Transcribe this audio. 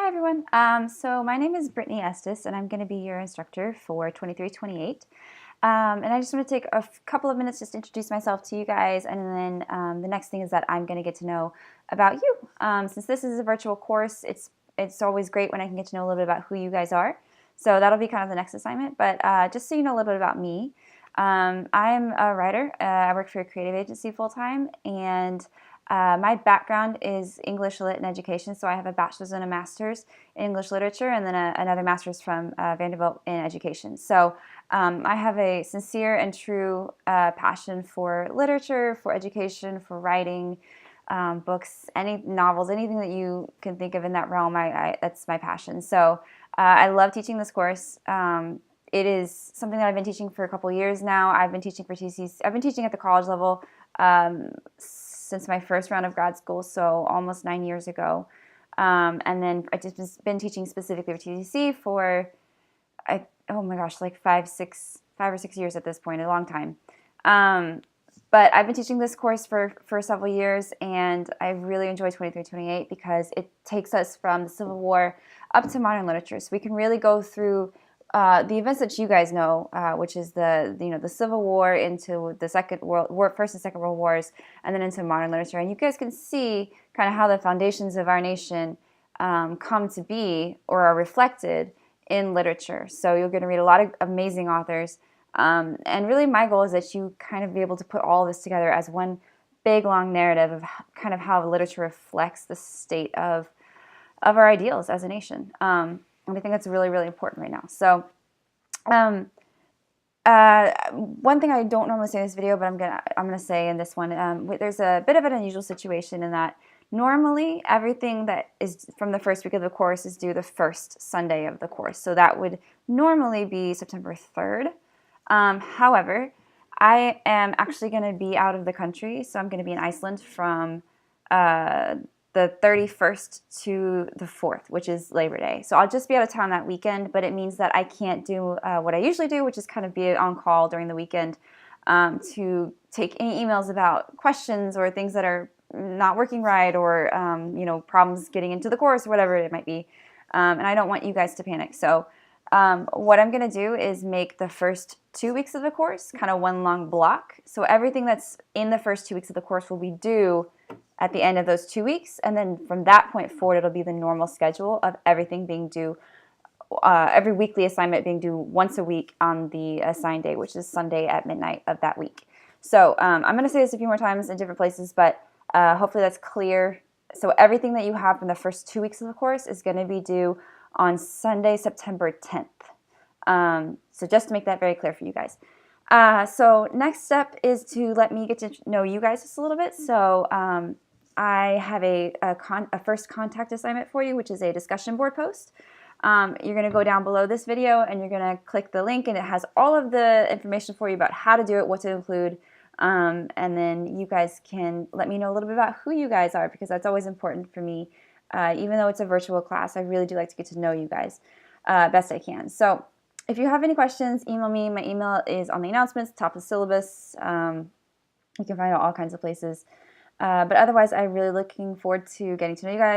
Hi everyone. So my name is Brittany Estes, and I'm going to be your instructor for 2328. And I just want to take a couple of minutes just to introduce myself to you guys, and then the next thing is that I'm going to get to know about you. Since this is a virtual course, it's always great when I can get to know a little bit about who you guys are. So that'll be kind of the next assignment. But just so you know a little bit about me, I'm a writer. I work for a creative agency full-time, and my background is English Lit and Education, so I have a bachelor's and a master's in English Literature, and then another master's from Vanderbilt in Education. So I have a sincere and true passion for literature, for education, for writing, books, any novels, anything that you can think of in that realm. That's my passion. So I love teaching this course. It is something that I've been teaching for a couple years now. I've been teaching for TCC. I've been teaching at the college level since my first round of grad school, so almost 9 years ago. And then I've just been teaching specifically for TCC for, oh my gosh, like 5 or 6 years at this point, a long time. But I've been teaching this course for several years, and I really enjoy 2328 because it takes us from the Civil War up to modern literature. So we can really go through the events that you guys know, which is the Civil War into the First and Second World Wars, and then into modern literature. And you guys can see kind of how the foundations of our nation come to be or are reflected in literature. So you're going to read a lot of amazing authors. And really my goal is that you kind of be able to put all of this together as one big long narrative of kind of how literature reflects the state of our ideals as a nation. And I think that's really, really important right now. So one thing I don't normally say in this video, but I'm gonna say in this one, there's a bit of an unusual situation in that normally everything that is from the first week of the course is due the first Sunday of the course. So that would normally be September 3rd. However, I am actually going to be out of the country, so I'm going to be in Iceland from the 31st to the 4th, which is Labor Day. So I'll just be out of town that weekend, but it means that I can't do what I usually do, which is kind of be on call during the weekend to take any emails about questions or things that are not working right, or problems getting into the course or whatever it might be. And I don't want you guys to panic. So what I'm going to do is make the first 2 weeks of the course kind of one long block. So everything that's in the first 2 weeks of the course will be due at the end of those 2 weeks. And then from that point forward, it'll be the normal schedule of everything being due, every weekly assignment being due once a week on the assigned day, which is Sunday at midnight of that week. So I'm going to say this a few more times in different places, but hopefully that's clear. So everything that you have from the first 2 weeks of the course is going to be due on Sunday, September 10th. So just to make that very clear for you guys. So next step is to let me get to know you guys just a little bit. So I have a first contact assignment for you, which is a discussion board post. You're going to go down below this video and you're going to click the link, and it has all of the information for you about how to do it, what to include. And then you guys can let me know a little bit about who you guys are, because that's always important for me. Even though it's a virtual class, I really do like to get to know you guys best I can. So if you have any questions, email me. My email is on the announcements, top of the syllabus. You can find it all kinds of places. But otherwise, I'm really looking forward to getting to know you guys.